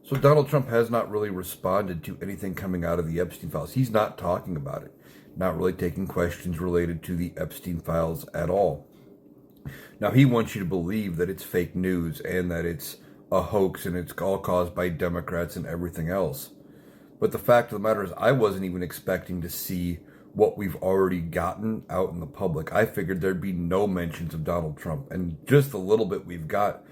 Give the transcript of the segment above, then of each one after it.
So Donald Trump has not really responded to anything coming out of the Epstein files. He's not talking about it, not really taking questions related to the Epstein files at all. Now, he wants you to believe that it's fake news and that it's a hoax and it's all caused by Democrats and everything else. But the fact of the matter is, I wasn't even expecting to see what we've already gotten out in the public. I figured there'd be no mentions of Donald Trump. And just the little bit we've got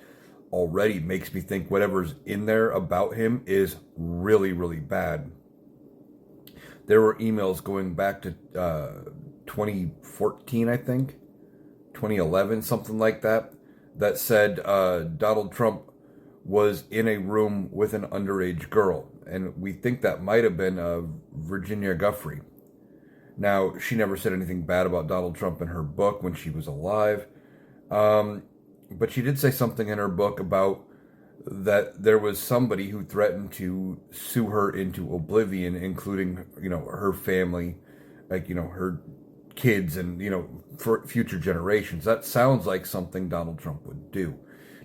already makes me think whatever's in there about him is really, really bad. There were emails going back to 2014, I think, 2011, something like that, that said Donald Trump was in a room with an underage girl. And we think that might have been Virginia Giuffre. Now, she never said anything bad about Donald Trump in her book when she was alive. But she did say something in her book about that there was somebody who threatened to sue her into oblivion, including, her family, her kids and, for future generations. That sounds like something Donald Trump would do.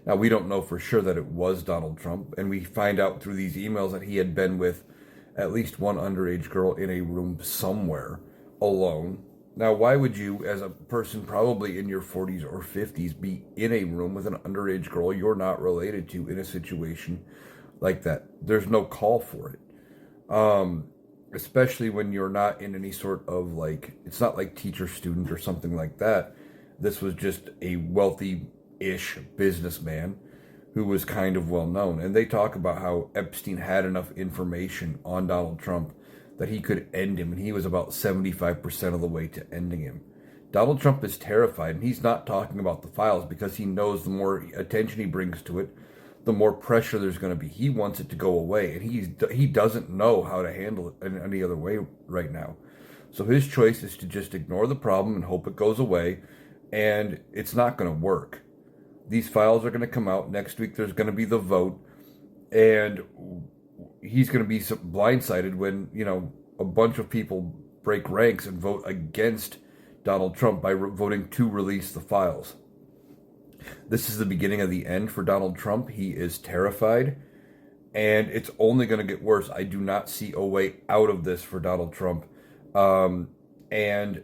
Now, we don't know for sure that it was Donald Trump, and we find out through these emails that he had been with at least one underage girl in a room somewhere alone. Now, why would you, as a person probably in your 40s or 50s, be in a room with an underage girl you're not related to in a situation like that? There's no call for it. Especially when you're not in any sort of it's not like teacher-student or something like that. This was just a wealthy-ish businessman who was kind of well known. And they talk about how Epstein had enough information on Donald Trump that he could end him, and he was about 75% of the way to ending him. Donald Trump is terrified, and he's not talking about the files because he knows the more attention he brings to it, the more pressure there's going to be. He wants it to go away, and he doesn't know how to handle it in any other way right now. So his choice is to just ignore the problem and hope it goes away, and it's not going to work. These files are going to come out next week. There's going to be the vote, and he's going to be blindsided when, a bunch of people break ranks and vote against Donald Trump by voting to release the files. This is the beginning of the end for Donald Trump. He is terrified, and it's only going to get worse. I do not see a way out of this for Donald Trump. And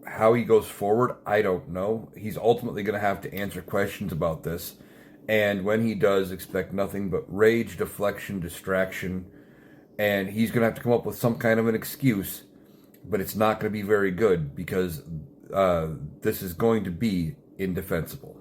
how he goes forward, I don't know. He's ultimately going to have to answer questions about this. And when he does, expect nothing but rage, deflection, distraction. And he's going to have to come up with some kind of an excuse. But it's not going to be very good because this is going to be indefensible.